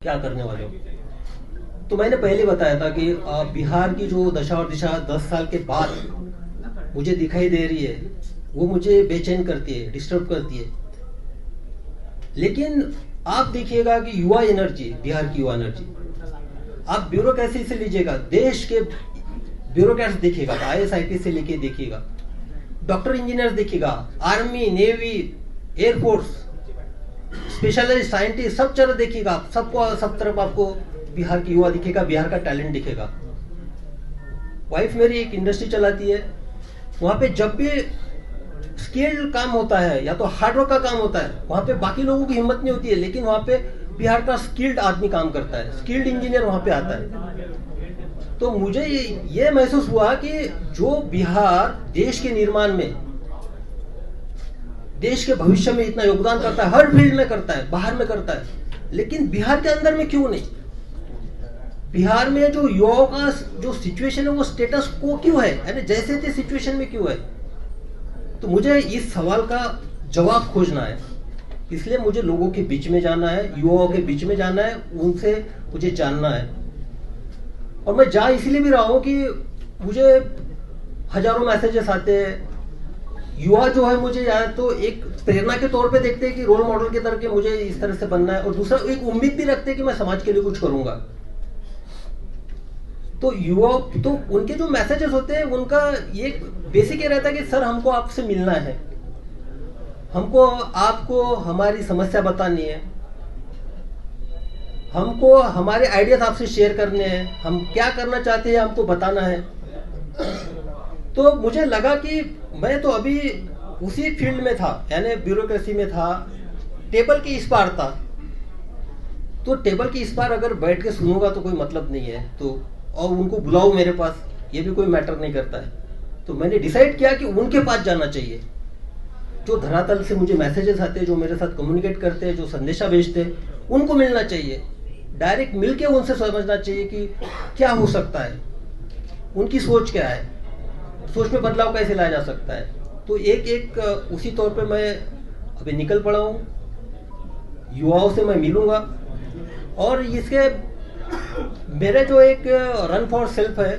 क्या करने वाले हो। तो मैंने पहले बताया था कि बिहार की जो दशा और दिशा 10 साल के बाद मुझे दिखाई दे रही है, वो मुझे बेचैन करती है, डिस्टर्ब करती है। लेकिन आप देखिएगा कि युवा एनर्जी, बिहार की युवा एनर्जी, आप ब्यूरोक्रेसी से लीजिएगा, देश के ब्यूरोक्रेट्स देखिएगा, IAS IPS से लेके देखिएगा, डॉक्टर इंजीनियर देखिएगा, army, navy, air force, specialised scientist, सब तरह देखिएगा, सबको सब तरफ आपको बिहार की युवा दिखेगा, बिहार का टैलेंट दिखेगा। वाइफ मेरी एक इंडस्ट्री चलाती है, वहां पे जब भी स्किल्ड काम होता है या तो हार्डवर्क का काम होता है, वहां पे बाकी लोगों की हिम्मत नहीं होती है, लेकिन वहां पे बिहार का स्किल्ड आदमी काम करता है, स्किल्ड इंजीनियर वहां पे आता है। तो मुझे ये महसूस हुआ कि जो बिहार देश के निर्माण में, देश के भविष्य में इतना योगदान करता है, हर फील्ड में करता है, बाहर में करता है, लेकिन बिहार के अंदर में क्यों नहीं? बिहार में जो युवाओं का जो सिचुएशन है वो स्टेटस को क्यों है, यानी जैसे थे सिचुएशन में क्यों है? तो मुझे इस सवाल का जवाब खोजना है, इसलिए मुझे लोगों के बीच में जाना है, युवाओं के बीच में जाना है, उनसे मुझे जानना है। और मैं जा इसलिए भी रहा हूं कि मुझे हजारों मैसेजेस आते हैं, युवा जो है मुझे या तो एक प्रेरणा के तौर पे देखते हैं कि रोल मॉडल की तरह के मुझे इस तरह से बनना है, और दूसरा एक उम्मीद भी रखते हैं कि मैं समाज के लिए कुछ करूंगा। तो युवा, तो उनके जो मैसेजेस होते हैं उनका ये बेसिक ये रहता है कि सर हमको आपसे मिलना है, हमको आपको हमारी समस्या बतानी है, हमको हमारे आइडियाज आपसे शेयर करने हैं, हम क्या करना चाहते हैं हमको बताना है। तो मुझे लगा कि मैं तो अभी उसी फील्ड में था, यानी ब्यूरोक्रेसी में था, टेबल के इस पार था। तो टेबल के इस पार अगर बैठ के सुनूंगा तो कोई मतलब नहीं है, तो और उनको बुलाओ मेरे पास, ये भी कोई मैटर नहीं करता है। तो मैंने डिसाइड किया कि उनके पास जाना चाहिए, जो धरातल से मुझे मैसेजेस आते हैं, जो मेरे साथ कम्युनिकेट करते हैं, जो संदेशा भेजते हैं, उनको मिलना चाहिए, डायरेक्ट मिलके उनसे समझना चाहिए कि क्या हो सकता है, उनकी सोच क्या है, सोच में बदलाव कैसे लाया जा सकता है। तो एक एक उसी तौर पे मैं अभी निकल पड़ा हूँ, युवाओं से मैं मिलूंगा, और इसके मेरे जो एक रन फॉर सेल्फ है,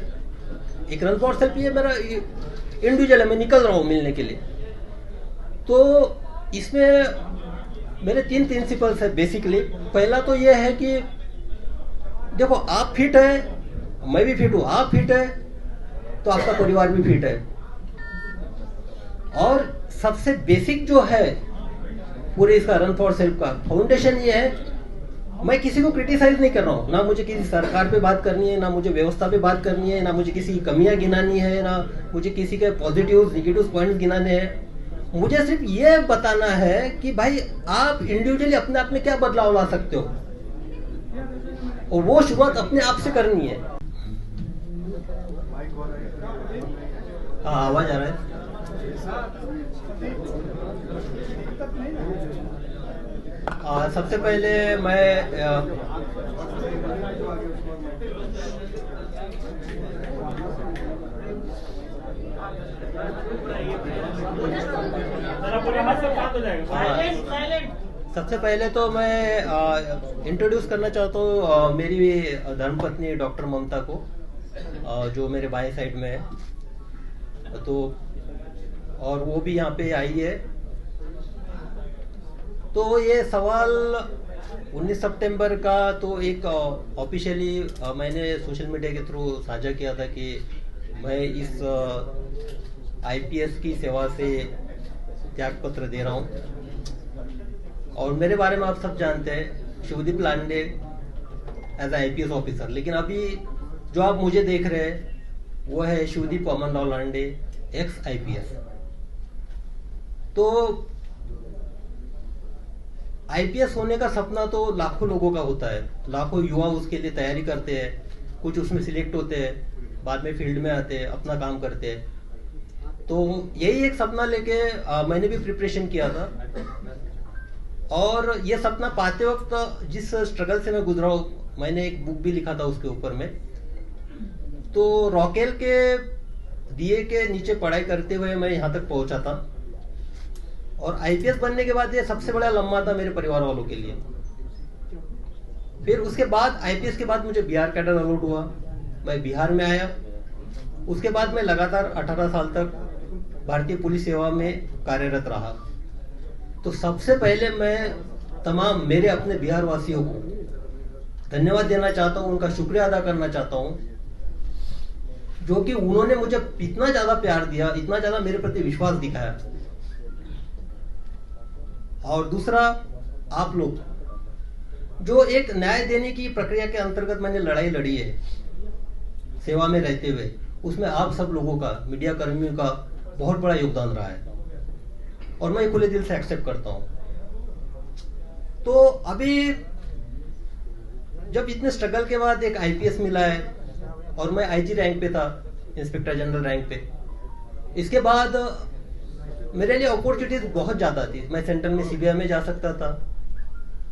एक रन फॉर सेल्फ ये मेरा इंडिविजुअल है, मैं निकल रहा हूँ मिलने के लिए। तो इसमें मेरे 3 प्रिंसिपल्स है बेसिकली। पहला तो ये है कि देखो आप फिट है, मैं भी फिट हूँ, आप फिट है तो आपका परिवार भी फिट है। और सबसे बेसिक जो है पूरे इसका रन फॉर सेल्फ का फाउंडेशन ये है, मैं किसी को क्रिटिसाइज नहीं कर रहा हूँ, ना मुझे किसी सरकार पे बात करनी है, ना मुझे व्यवस्था पे बात करनी है, ना मुझे किसी की कमियां गिनानी है, ना मुझे किसी के पॉजिटिव नेगेटिव पॉइंट्स गिनाने हैं। मुझे सिर्फ ये बताना है कि भाई आप इंडिविजुअली अपने आप में क्या बदलाव ला सकते हो, और वो शुरुआत अपने आप से करनी है। हाँ, आवाज आ रहा है? सबसे पहले मैं सबसे पहले तो मैं इंट्रोड्यूस करना चाहता हूँ मेरी धर्मपत्नी डॉक्टर ममता को, जो मेरे बाएं साइड में है, तो और वो भी यहाँ पे आई है। तो ये सवाल 19 सितंबर का तो एक ऑफिशियली मैंने सोशल मीडिया के थ्रू साझा किया था कि मैं इस IPS की सेवा से त्याग पत्र दे रहा हूँ। और मेरे बारे में आप सब जानते हैं, शिवदीप लांडे एज IPS ऑफिसर, लेकिन अभी जो आप मुझे देख रहे हैं वो है शिवदीप अमन राव लांडे एक्स IPS। तो IPS होने का सपना तो लाखों लोगों का होता है, लाखों युवा उसके लिए तैयारी करते हैं, कुछ उसमें सिलेक्ट होते हैं, बाद में फील्ड में आते हैं, अपना काम करते हैं। तो यही एक सपना लेके मैंने भी प्रिपरेशन किया था, और ये सपना पाते वक्त जिस स्ट्रगल से मैं गुजरा हूँ, मैंने एक बुक भी लिखा था उसके ऊपर में। तो रॉकेल के दिए के नीचे पढ़ाई करते हुए मैं यहाँ तक पहुंचा था, और IPS बनने के बाद ये सबसे बड़ा लम्हा था मेरे परिवार वालों के लिए। फिर उसके बाद आईपीएस के बाद मुझे बिहार कैडर अलॉट हुआ, मैं बिहार में आया। उसके बाद मैं लगातार 18 साल तक भारतीय पुलिस सेवा में कार्यरत रहा। तो सबसे पहले मैं तमाम मेरे अपने बिहार वासियों को धन्यवाद देना चाहता हूं, उनका शुक्रिया अदा करना चाहता हूं, जो कि उन्होंने मुझे इतना ज्यादा प्यार दिया, इतना ज्यादा मेरे प्रति विश्वास दिखाया। और दूसरा, आप लोग जो एक न्याय देने की प्रक्रिया के अंतर्गत मैंने लड़ाई लड़ी है सेवा में रहते हुए, उसमें आप सब लोगों का, मीडिया कर्मियों का बहुत बड़ा योगदान रहा है और मैं खुले दिल से एक्सेप्ट करता हूं। तो अभी जब इतने स्ट्रगल के बाद एक आईपीएस मिला है और मैं आईजी रैंक पे था, इंस्पेक्टर जनरल रैंक पे, इसके बाद मेरे लिए अपॉर्चुनिटीज बहुत ज्यादा थी। मैं सेंटर में सीबीआई में जा सकता था,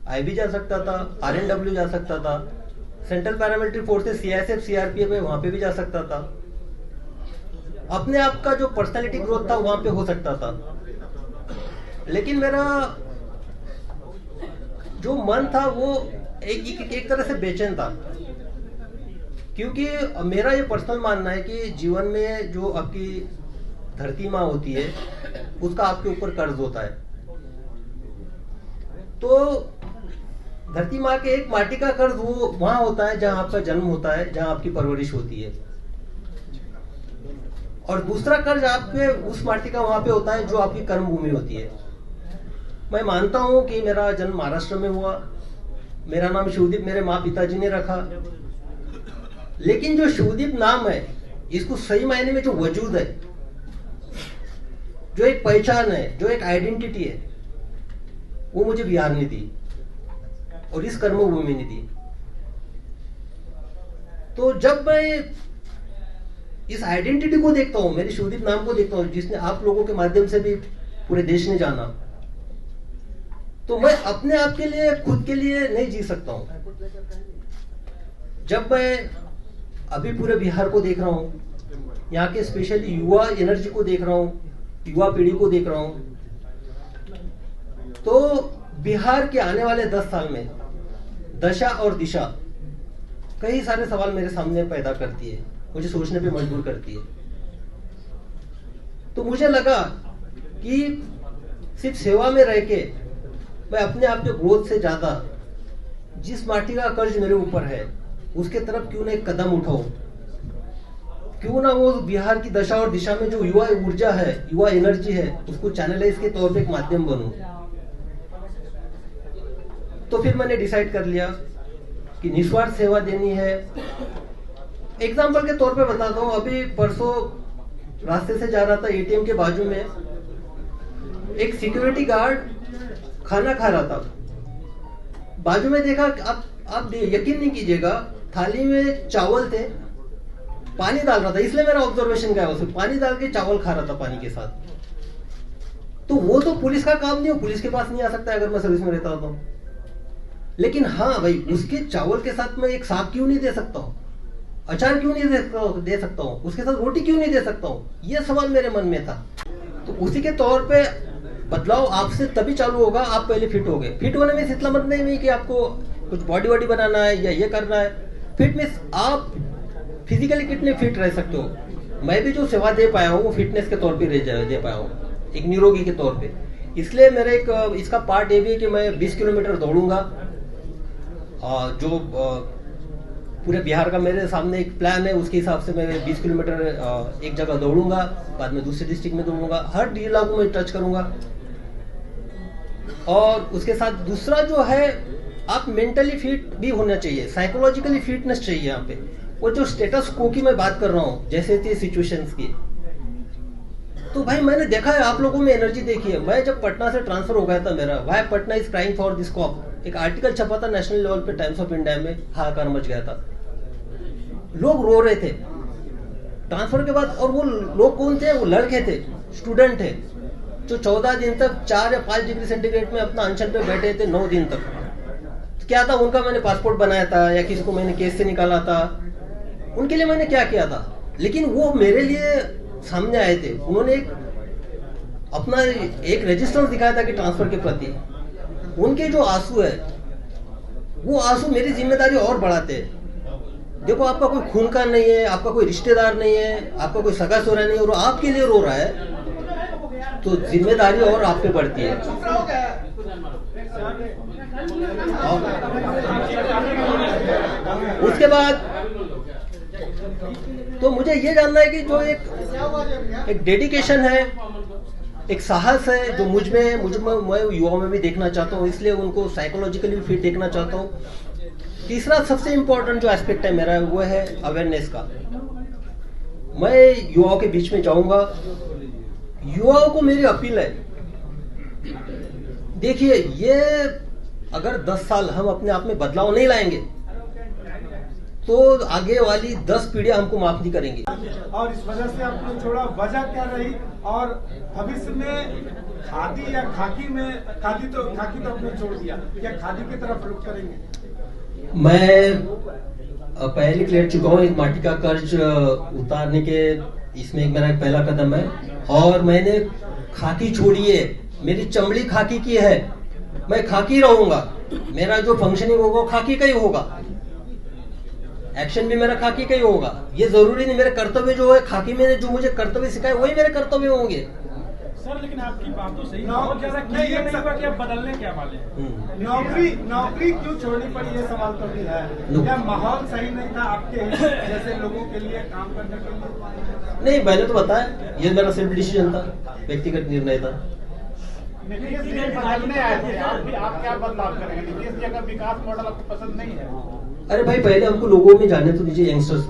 आईबी जा सकता था, आरएनडब्ल्यू जा सकता था, central paramilitary forces CISF CRPF है वहां पे भी जा सकता था। अपने आप का जो पर्सनालिटी ग्रोथ था वहां पे हो सकता था, लेकिन मेरा जो मन था वो एक तरह से बेचैन था, क्योंकि मेरा ये पर्सनल मानना है कि जीवन में जो आपकी धरती माँ होती है उसका आपके ऊपर कर्ज होता है। तो धरती माँ के एक माटी का कर्ज वो वहां होता है जहां आपका जन्म होता है, जहां आपकी परवरिश होती है, और दूसरा कर्ज आपके उस माटी का वहां पे होता है जो आपकी कर्म भूमि होती है। मैं मानता हूं कि मेरा जन्म महाराष्ट्र में हुआ, मेरा नाम शिवदीप मेरे माँ पिताजी ने रखा, लेकिन जो शिवदीप नाम है इसको सही मायने में जो वजूद है, जो एक पहचान है, जो एक आइडेंटिटी है, वो मुझे बिहार ने दी और इस कर्मभूमि ने दी। तो जब मैं इस आइडेंटिटी को देखता हूं, मेरे शिवदीप नाम को देखता हूं, जिसने आप लोगों के माध्यम से भी पूरे देश ने जाना, तो मैं अपने आप के लिए, खुद के लिए नहीं जी सकता हूं। जब मैं अभी पूरे बिहार को देख रहा हूं, यहाँ के स्पेशली युवा एनर्जी को देख रहा हूं, युवा पीढ़ी को देख रहा हूं, तो बिहार के आने वाले 10 साल में दशा और दिशा कई सारे सवाल मेरे सामने पैदा करती है, मुझे सोचने पे मजबूर करती है। तो मुझे लगा कि सिर्फ सेवा में रह के मैं अपने आप के ग्रोथ से ज्यादा जिस माटी का कर्ज मेरे ऊपर है उसके तरफ क्यों ना एक कदम उठाऊं, क्यों ना वो बिहार की दशा और दिशा में जो युवा ऊर्जा है, युवा एनर्जी है, उसको चैनलाइज के तौर पे एक माध्यम बनूं। तो फिर मैंने डिसाइड कर लिया कि निस्वार्थ सेवा देनी है। एग्जाम्पल के तौर पे बताता हूँ, अभी परसों रास्ते से जा रहा था, एटीएम के बाजू में एक सिक्योरिटी गार्ड खाना खा रहा था। बाजू में देखा, आप यकीन नहीं कीजिएगा, थाली में चावल थे, पानी डाल रहा था, इसलिए मेरा ऑब्जर्वेशन गया, उसमें पानी डाल के चावल खा रहा था पानी के साथ। तो वो तो पुलिस का काम नहीं हो, पुलिस के पास नहीं आ सकता अगर मैं सर्विस में रहता तो, लेकिन हाँ भाई, उसके चावल के साथ मैं एक साग क्यों नहीं दे सकता हूँ, अचार क्यों नहीं दे सकता हूँ, उसके साथ रोटी क्यों नहीं दे सकता हूँ, ये सवाल मेरे मन में था। तो उसी के तौर पे बदलाव आपसे तभी चालू होगा, आप पहले फिट हो गए। फिट होने में इतना मतलब नहीं कि आपको कुछ बॉडी वॉडी बनाना है या ये करना है। फिटनेस, आप फिजिकली कितने फिट रह सकते हो। मैं भी जो सेवा दे पाया हूँ वो फिटनेस के तौर पे दे पाया हूँ, एक निरोगी के तौर पे। इसलिए मेरा एक इसका पार्ट ये भी है कि मैं 20 किलोमीटर दौड़ूंगा, जो पूरे बिहार का मेरे सामने एक प्लान है, उसके हिसाब से मैं 20 किलोमीटर एक जगह दौड़ूंगा, बाद में दूसरे डिस्ट्रिक्ट में दौड़ूंगा, हर जिला को मैं टच करूंगा। और उसके साथ दूसरा जो है, आप मेंटली फिट भी होना चाहिए, साइकोलॉजिकली फिटनेस चाहिए। यहाँ पे वो जो स्टेटस को की मैं बात कर रहा हूँ, जैसे थी सिचुएशंस की, तो भाई मैंने देखा है, आप लोगों में एनर्जी देखी है। मैं जब पटना से ट्रांसफर हो गया था मेरा, why Patna is crying for this cop, एक आर्टिकल छपा था नेशनल लेवल पे, टाइम्स ऑफ इंडिया में, हाहाकार मच गया था, लोग रो रहे थे ट्रांसफर के बाद। और वो लोग कौन थे? वो लड़के थे, स्टूडेंट थे, जो 14 दिन तक 4 या 5 डिग्री सेंटीग्रेड में अपना अनशन पे बैठे थे 9 दिन तक। तो क्या था, उनका मैंने पासपोर्ट बनाया था या किसी को मैंने केस से निकाला था, उनके लिए मैंने क्या किया था, लेकिन वो मेरे लिए सामने आए थे। उन्होंने अपना एक रेजिस्टेंस दिखाया था कि ट्रांसफर के प्रति। उनके जो आंसू है वो आंसू मेरी जिम्मेदारी और बढ़ाते हैं। देखो आपका कोई खून का नहीं है, आपका कोई रिश्तेदार नहीं है, आपका कोई सगा सोरा नहीं है और आपके लिए रो रहा है, तो जिम्मेदारी और आप पे बढ़ती है। उसके बाद तो मुझे ये जानना है कि जो एक डेडिकेशन है, एक साहस है जो मुझ में मैं युवाओं में भी देखना चाहता हूँ, इसलिए उनको साइकोलॉजिकली भी फिट देखना चाहता हूँ। तीसरा सबसे इम्पोर्टेंट जो एस्पेक्ट है मेरा वो है अवेयरनेस का। मैं युवाओं के बीच में जाऊंगा, युवाओं को मेरी अपील है, देखिए ये अगर 10 साल हम अपने आप में बदलाव नहीं लाएंगे तो आगे वाली 10 पीढ़ियां हमको माफ नहीं करेंगी। और इस वजह से आपने छोड़ा, वजह क्या रही? और भविष्य में खादी या खाकी में, खादी तो आपने छोड़ दिया, या खादी की तरफ रुख करेंगे? मैं पहले क्लियर चुका हूँ, एक माटी का कर्ज उतारने के इसमें एक मेरा पहला कदम है, और मैंने खाकी छोड़ी है, मेरी चमड़ी खाकी की है, मैं खाकी रहूंगा, मेरा जो फंक्शनिंग होगा खाकी का ही होगा, एक्शन भी मेरा खाकी का ही होगा। ये जरूरी नहीं मेरे कर्तव्य जो है खाकी में जो मुझे कर्तव्य सिखाए वही मेरे कर्तव्य होंगे। सर लेकिन आपकी बात तो सही है, कि आप बदलने क्या वाले हैं? नौकरी क्यों छोड़नी पड़ी, ये सवाल तो भी है। क्या माहौल सही नहीं था आपके जैसे लोगों के लिए काम करने के लिए? नहीं, मैंने तो बताया ये मेरा सेल्फ डिसीजन था, व्यक्तिगत निर्णय था। बदलने आए थे आप क्या बदलाव करेंगे? नीतीश जी अगर विकास मॉडल आपको पसंद नहीं है? अरे भाई पहले हमको लोगों में जाने तो दीजिए, यंगस्टर्स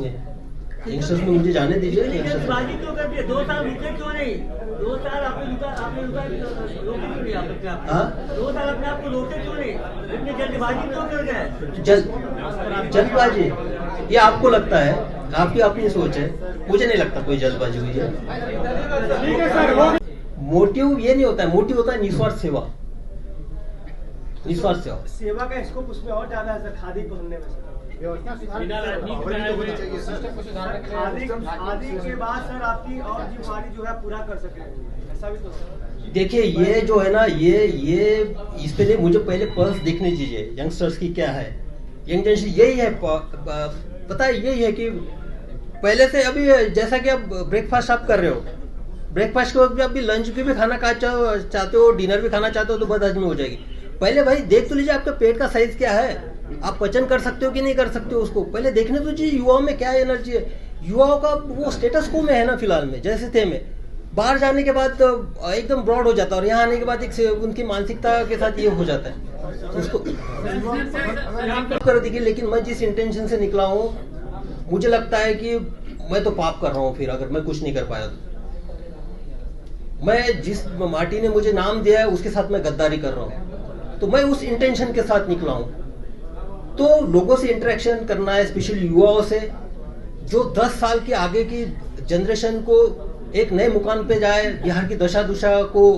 में मुझे जाने दीजिए। जल्दबाजी क्यों कर दिया? 2 साल रुके क्यों नहीं? 2 साल आपने रोके क्यों नहीं? आप 2 साल अपने आप को रोके क्यों नहीं? इतनी जल्दबाजी क्यों कर गए? जल्दबाजी ये आपको लगता है, आपकी अपनी सोच है, मुझे नहीं लगता कोई जल्दबाजी हुई है। मोटिव ये नहीं होता है, मोटिव होता है निस्वार्थ सेवा। निस्वार्थ सेवा का स्कोप उसमें और ज्यादा है सर, खादी पहनने में। खादी के बाद सर आपकी और जिम्मेदारी जो है पूरा कर सके, ऐसा भी तो। देखिए ये जो है ना, ये इस पे नहीं, मुझे पहले पल्स देखनी चाहिए यंगस्टर्स की क्या है। यंग जनरेशन यही है, पता है यही है कि पहले से अभी जैसा कि आप ब्रेकफास्ट आप कर रहे हो, ब्रेकफास्ट के वक्त भी आप भी लंच भी खाना चाहते हो, डिनर भी खाना चाहते हो, तो बदहजमी हो जाएगी। पहले भाई देख तो लीजिए आपका पेट का साइज क्या है, आप पचन कर सकते हो कि नहीं कर सकते हो, उसको पहले देखने तो चाहिए युवाओं में क्या एनर्जी है। युवाओं का वो स्टेटस को में है ना फिलहाल में, जैसे थे में बाहर जाने के बाद तो एकदम ब्रॉड हो जाता है, और यहाँ आने के बाद एक उनकी मानसिकता के साथ ये हो जाता है उसको कर देखिए। लेकिन मैं जिस इंटेंशन से निकला हूँ, मुझे लगता है कि मैं तो पाप कर रहा हूँ फिर अगर मैं कुछ नहीं कर पाया तो। मैं जिस माटी ने मुझे नाम दिया है उसके साथ मैं गद्दारी कर रहा हूँ, तो मैं उस इंटेंशन के साथ निकला हूँ। तो लोगों से इंटरेक्शन करना है, स्पेशली युवाओं से, जो 10 साल के आगे की जनरेशन को एक नए मुकाम पे जाए, बिहार की दशा दुशा को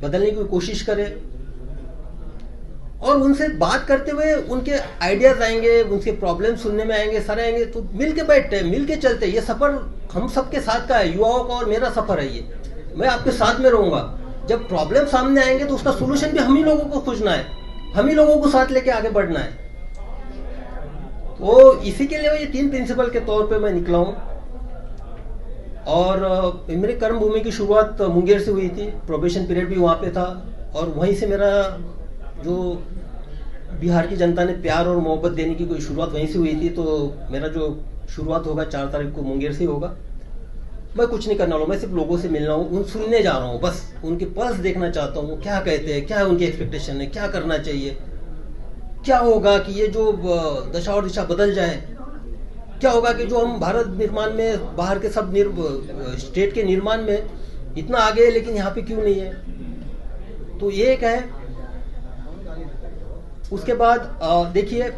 बदलने की कोशिश करे, और उनसे बात करते हुए उनके आइडियाज आएंगे, उनके प्रॉब्लम सुनने में आएंगे, सारे आएंगे, तो मिल के बैठते हैं, मिल के चलते हैं। ये सफर हम सबके साथ का है, युवाओं का और मेरा सफर है ये। मैं आपके साथ में रहूंगा। जब प्रॉब्लम सामने आएंगे तो उसका सोल्यूशन भी हम ही लोगों को खोजना है, हम ही लोगों को साथ लेके आगे बढ़ना है। तो इसी के लिए ये 3 प्रिंसिपल के तौर पे मैं निकला हूं। और मेरी कर्म भूमि की शुरुआत मुंगेर से हुई थी, प्रोबेशन पीरियड भी वहां पे था, और वहीं से मेरा जो बिहार की जनता ने प्यार और मोहब्बत देने की कोई शुरुआत वहीं से हुई थी। तो मेरा जो शुरुआत होगा 4 तारीख को मुंगेर से होगा। मैं कुछ नहीं करने वाला हूँ, मैं सिर्फ लोगों से मिलना हूँ, उन सुनने जा रहा हूँ, बस उनके पल्स देखना चाहता हूँ, क्या कहते हैं, क्या उनकी एक्सपेक्टेशन है, क्या करना चाहिए, क्या होगा कि ये जो दशा और दिशा बदल जाए, क्या होगा कि जो हम भारत निर्माण में, बाहर के सब स्टेट के निर्माण में इतना आगे है लेकिन यहाँ पे क्यों नहीं है। तो ये एक है। उसके बाद देखिए,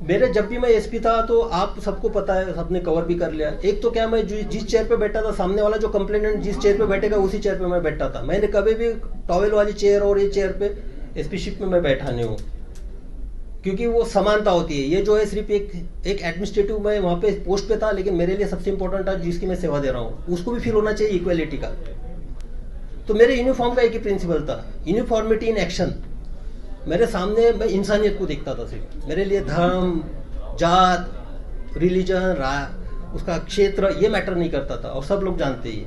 मेरे जब भी मैं एसपी था तो आप सबको पता है, सबने कवर भी कर लिया। एक तो क्या, मैं जिस चेयर पे बैठा था, सामने वाला जो कंप्लेनेंट जिस चेयर पे बैठेगा उसी चेयर पे मैं बैठा था। मैंने कभी भी टॉवेल वाली चेयर और ये चेयर पे एसपीशिप में मैं बैठा नहीं हूँ, क्योंकि वो समानता होती है। ये जो है सिर्फ एक एडमिनिस्ट्रेटिव, मैं वहां पे पोस्ट पे था, लेकिन मेरे लिए सबसे इंपॉर्टेंट था जिसकी मैं सेवा दे रहा हूँ, उसको भी फील होना चाहिए इक्वेलिटी का। तो मेरे यूनिफॉर्म का एक ही प्रिंसिपल था, यूनिफॉर्मिटी इन एक्शन। मेरे सामने मैं इंसानियत को देखता था सिर्फ। मेरे लिए धर्म, जात, रिलीजन, उसका क्षेत्र ये मैटर नहीं करता था, और सब लोग जानते ही।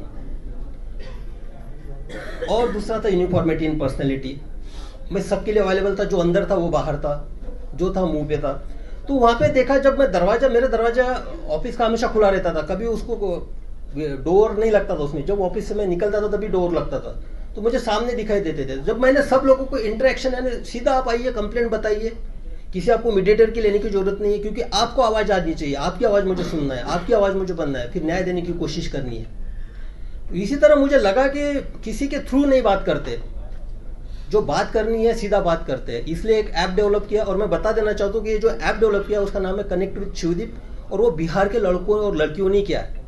और दूसरा था यूनिफॉर्मिटी इन पर्सनैलिटी। मैं सबके लिए अवेलेबल था, जो अंदर था वो बाहर था, जो था मुंह पे था। तो वहाँ पे देखा, जब मैं मेरा दरवाजा ऑफिस का हमेशा खुला रहता था, कभी उसको डोर नहीं लगता था उसमें। जब ऑफिस से मैं निकलता था तभी डोर लगता था, तो मुझे सामने दिखाई देते थे। जब मैंने सब लोगों को इंटरेक्शन, यानी सीधा आप आइए, कंप्लेंट बताइए, किसी आपको मीडिएटर की लेने की जरूरत नहीं है, क्योंकि आपको आवाज़ आनी चाहिए, आपकी आवाज़ मुझे सुनना है, आपकी आवाज़ मुझे बनना है, फिर न्याय देने की कोशिश करनी है। तो इसी तरह मुझे लगा कि किसी के थ्रू नहीं बात करते, जो बात करनी है सीधा बात करते हैं। इसलिए एक ऐप डेवलप किया, और मैं बता देना चाहता हूँ कि ये जो ऐप डेवलप किया उसका नाम है कनेक्ट विद शिवदीप, और वो बिहार के लड़कों और लड़कियों ने किया है।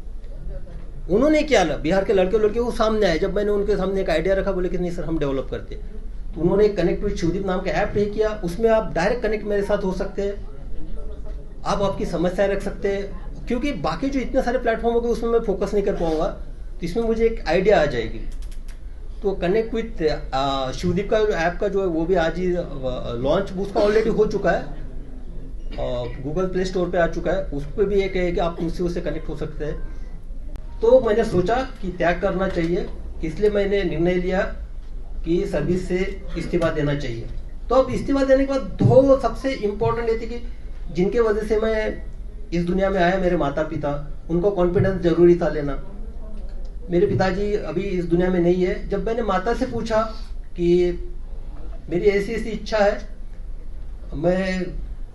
उन्होंने किया ना, बिहार के लड़के और लड़कियों वो सामने आए। जब मैंने उनके सामने एक आइडिया रखा, बोले कि नहीं सर हम डेवलप करते हैं, तो उन्होंने एक कनेक्ट विद शिवदीप नाम का ऐप नहीं किया। उसमें आप डायरेक्ट कनेक्ट मेरे साथ हो सकते हैं, आप आपकी समस्याएं रख सकते हैं, क्योंकि बाकी जो इतने सारे प्लेटफॉर्म हो गए उसमें मैं फोकस नहीं कर पाऊंगा, तो इसमें मुझे एक आइडिया आ जाएगी। तो कनेक्ट विथ शिवदीप का जो ऐप का जो है वो भी आज ही लॉन्च उसका ऑलरेडी हो चुका है, गूगल प्ले स्टोर पे आ चुका है। उस पर भी एक है कि आप उसी से कनेक्ट हो सकते हैं। तो मैंने सोचा कि त्याग करना चाहिए, इसलिए मैंने निर्णय लिया कि सर्विस से इस्तीफा देना चाहिए। तो अब इस्तीफा देने के बाद दो सबसे इम्पोर्टेंट ये थी कि जिनके वजह से मैं इस दुनिया में आया, मेरे माता पिता, उनको कॉन्फिडेंस जरूरी था लेना। मेरे पिताजी अभी इस दुनिया में नहीं है। जब मैंने माता से पूछा कि मेरी ऐसी ऐसी इच्छा है, मैं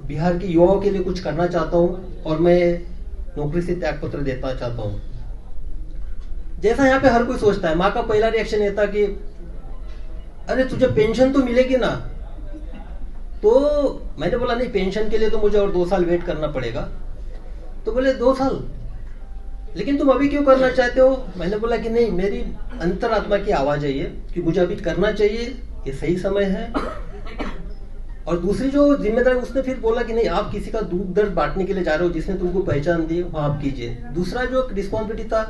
बिहार के युवाओं के लिए कुछ करना चाहता हूँ और मैं नौकरी से त्यागपत्र देना चाहता हूँ, जैसा यहाँ पे हर कोई सोचता है, माँ का पहला रिएक्शन ये था कि अरे तुझे पेंशन तो मिलेगी ना। तो मैंने बोला नहीं, पेंशन के लिए तो मुझे और 2 साल वेट करना पड़ेगा। तो बोले 2 साल, लेकिन तुम अभी क्यों करना चाहते हो? मैंने बोला कि नहीं, मेरी अंतरात्मा की आवाज है ये कि मुझे अभी करना चाहिए, ये सही समय है। और दूसरी जो जिम्मेदारी, उसने फिर बोला कि नहीं, आप किसी का दुख दर्द बांटने के लिए जा रहे हो, जिसने तुमको पहचान दी वहां आप कीजिए। दूसरा जो रिस्पॉन्सिबिलिटी था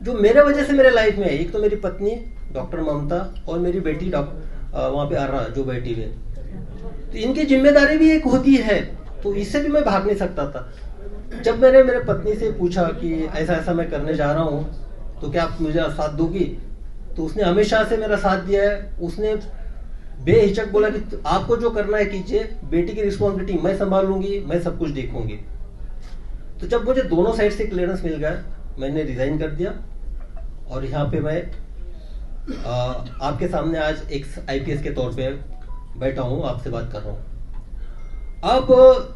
जो मेरे वजह से मेरे लाइफ में है, एक तो मेरी पत्नी डॉक्टर ममता और मेरी बेटी वहां पे अर्रा जो बैठी हुई, तो इनकी जिम्मेदारी भी एक होती है, तो इससे भी मैं भाग नहीं सकता था। जब मैंने मेरे पत्नी से पूछा कि ऐसा ऐसा मैं करने जा रहा हूँ, तो क्या आप मुझे साथ दोगी? तो उसने हमेशा से मेरा साथ दिया है। उसने बेहिचक बोला कि आपको जो करना है कीजिए, बेटी की रिस्पॉन्सिबिलिटी मैं संभाल लूंगी, मैं सब कुछ देखूंगी। तो जब मुझे दोनों साइड से क्लियरेंस मिल गया, मैंने रिजाइन कर दिया और यहाँ पे मैं आपके सामने आज एक IPS के तौर पे बैठा हूँ, आपसे बात कर रहा हूँ। अब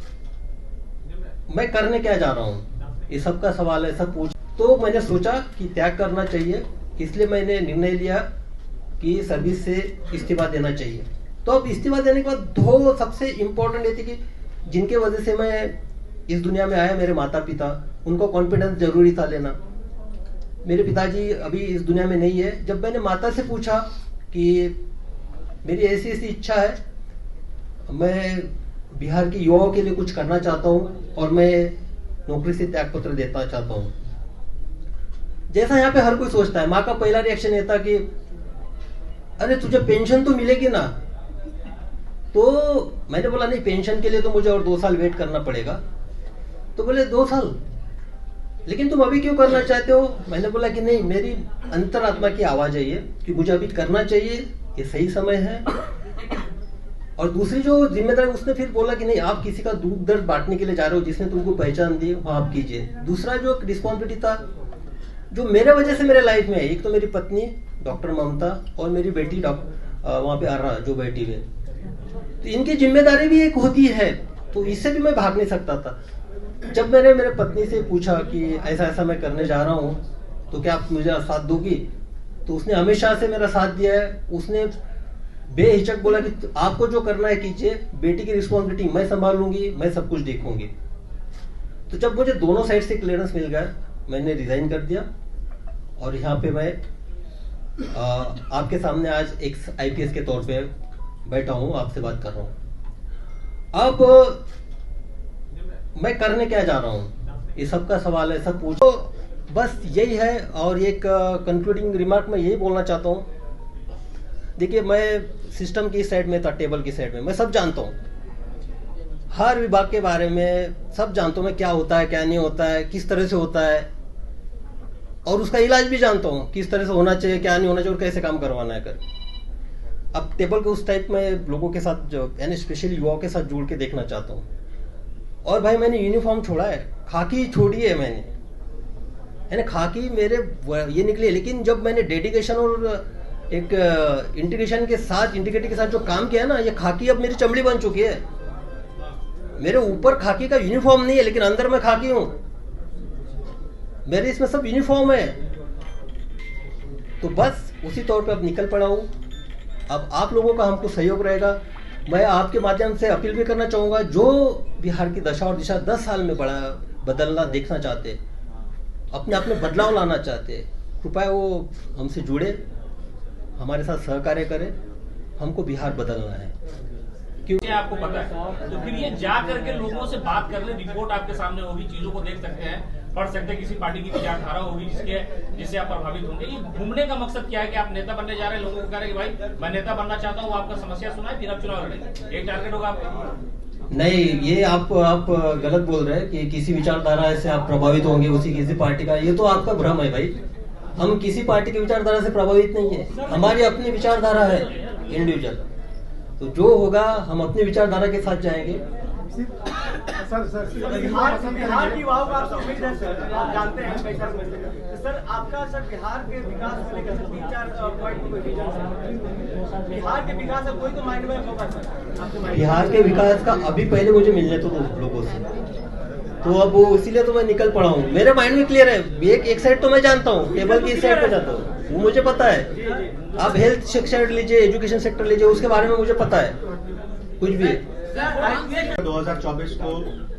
मैं करने क्या जा रहा हूँ, ये सबका सवाल है, सब पूछ। तो मैंने सोचा कि त्याग करना चाहिए, इसलिए मैंने निर्णय लिया कि सर्विस से इस्तीफा देना चाहिए। तो अब इस्तीफा देने के बाद दो सबसे इम्पोर्टेंट ये थी कि जिनके वजह से मैं इस दुनिया में आया, मेरे माता पिता, उनको कॉन्फिडेंस जरूरी था लेना। मेरे पिताजी अभी इस दुनिया में नहीं है। जब मैंने माता से पूछा कि मेरी ऐसी ऐसी इच्छा है, मैं बिहार के युवाओं के लिए कुछ करना चाहता हूँ और मैं नौकरी से त्यागपत्र देना चाहता हूँ, जैसा यहाँ पे हर कोई सोचता है, माँ का पहला रिएक्शन ये था कि अरे तुझे पेंशन तो मिलेगी ना। तो मैंने बोला नहीं, पेंशन के लिए तो मुझे और 2 साल वेट करना पड़ेगा। तो बोले 2 साल, लेकिन तुम अभी क्यों करना चाहते हो? मैंने बोला कि नहीं, मेरी अंतरात्मा की आवाज है ये कि मुझे अभी करना चाहिए, ये सही समय है। और दूसरी जो जिम्मेदारी, उसने फिर बोला कि नहीं, आप किसी का दुख दर्द बांटने के लिए जा रहे हो, जिसने तुमको पहचान दी वहां आप कीजिए। दूसरा जो रिस्पॉन्सिबिलिटी था जो मेरे वजह से मेरे लाइफ में है, एक तो मेरी पत्नी डॉक्टर ममता और मेरी बेटी वहां पे अर्रा जो बैठी हुई, तो इनकी जिम्मेदारी भी एक होती है, तो इससे भी मैं भाग नहीं सकता था। जब मैंने मेरे पत्नी से पूछा कि ऐसा ऐसा मैं करने जा रहा हूँ, तो क्या आप मुझे साथ दोगी? तो उसने हमेशा से मेरा साथ दिया है। उसने बेहिचक बोला कि आपको जो करना है कीजिए, बेटी की रिस्पॉन्सिबिलिटी मैं संभाल लूंगी, मैं सब कुछ देखूंगी। तो जब मुझे दोनों साइड से क्लियरेंस मिल गया, मैंने रिजाइन कर दिया और यहाँ पे मैं आपके सामने आज एक IPS के तौर पे बैठा हूँ, आपसे बात कर रहा हूँ। अब मैं करने क्या जा रहा हूँ, ये सबका सवाल है, सब पूछ। तो बस यही है। और एक कंक्लूडिंग रिमार्क मैं यही बोलना चाहता हूँ देखिए मैं सिस्टम की साइड में था, टेबल की साइड में, मैं सब जानता हूँ, हर विभाग के बारे में सब जानता हूँ मैं, क्या होता है क्या नहीं होता है, किस तरह से होता है, और उसका इलाज भी जानता हूँ किस तरह से होना चाहिए, क्या नहीं होना चाहिए और कैसे काम करवाना है कर। अब टेबल के उस टाइप में लोगों के साथ जो यानी स्पेशली युवाओं के साथ जुड़ के देखना चाहता हूँ। और भाई मैंने यूनिफॉर्म छोड़ा है, खाकी छोड़ी है मैंने, यानी खाकी मेरे ये निकली, लेकिन जब मैंने डेडिकेशन और एक इंटीग्रिटी के साथ जो काम किया ना, ये खाकी अब मेरी चमड़ी बन चुकी है। मेरे ऊपर खाकी का यूनिफॉर्म नहीं है, लेकिन अंदर मैं खाकी हूं, मेरे इसमें सब यूनिफॉर्म है। तो बस उसी तौर पे अब निकल पड़ा हूं। अब आप लोगों का हमको सहयोग रहेगा। मैं आपके माध्यम से अपील भी करना चाहूँगा, जो बिहार की दशा और दिशा 10 साल में बदलना देखना चाहते, अपने आप में बदलाव लाना चाहते, कृपया वो हमसे जुड़े, हमारे साथ सहकार्य करें। हमको बिहार बदलना है। क्योंकि आपको पता है, तो फिर ये जा करके लोगों से बात कर ले, रिपोर्ट आपके सामने होगी, चीजों को देख सकते हैं, पढ़ सकते हैं, किसी पार्टी की विचारधारा होगी जिससे आप प्रभावित होंगे। ये घूमने का मकसद क्या है कि आप नेता बनने जा रहे हैं, लोगों को कह रहे हैं कि भाई मैं नेता बनना चाहता हूँ, आपका समस्या सुना है, फिर आप चुनाव लड़ेंगे, एक टारगेट होगा आपका। नहीं, ये आप गलत बोल रहे हैं कि किसी विचारधारा से आप प्रभावित होंगे, उसी किसी पार्टी का, ये तो आपका भ्रम है भाई। हम किसी पार्टी की विचारधारा से प्रभावित नहीं है, हमारी अपनी विचारधारा है इंडिविजुअल। तो जो होगा हम अपनी विचारधारा के साथ जाएंगे। सर बिहार की वाव आप उम्मीद है सर, आप जानते हैं कैसा सर आपका सर बिहार के विकास को लेकर 3-4 पॉइंट कोई विजन, बिहार के विकास का कोई तो माइंड में होगा सर। बिहार के विकास का अभी पहले मुझे मिलने तो लोगों से, तो अब वो इसीलिए तो मैं निकल पड़ा हूँ। मेरे माइंड में क्लियर है, एक साइड तो मैं जानता हूँ, टेबल की साइड पे जाता हूँ, वो मुझे पता है। आप हेल्थ सेक्टर लीजिए, एजुकेशन सेक्टर लीजिए, उसके बारे में मुझे पता है कुछ भी। 2024 को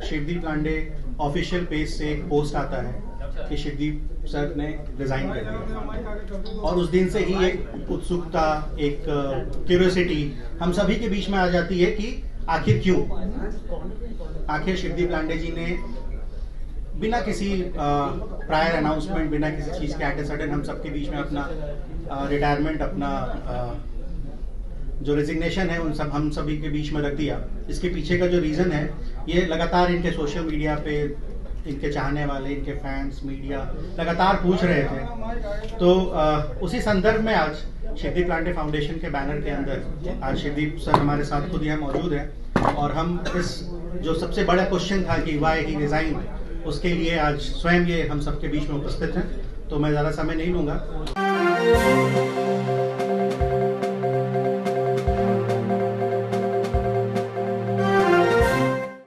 शिवदीप लांडे ऑफिशियल पेज से एक पोस्ट आता है कि शिवदीप सर ने रिजाइन कर दिया, और उस दिन से ही एक उत्सुकता, एक क्यूरियोसिटी हम सभी के बीच में आ जाती है कि आखिर क्यों, आखिर शिवदीप लांडे जी ने बिना किसी प्रायर अनाउंसमेंट, बिना किसी चीज के एट सडन हम सबके बीच में अपना रिटायरमेंट, अपना जो रेजिग्नेशन है उन सब हम सभी के बीच में रख दिया। इसके पीछे का जो रीजन है, ये लगातार इनके सोशल मीडिया पे इनके चाहने वाले, इनके फैंस, मीडिया लगातार पूछ रहे थे। तो उसी संदर्भ में आज शिवदीप लांडे फाउंडेशन के बैनर के अंदर आज शिवदीप सर हमारे साथ खुद यहाँ मौजूद है, और हम इस जो सबसे बड़ा क्वेश्चन था कि व्हाई ही रिजाइन, उसके लिए आज स्वयं ये हम सबके बीच में उपस्थित हैं। तो मैं ज़्यादा समय नहीं लूँगा।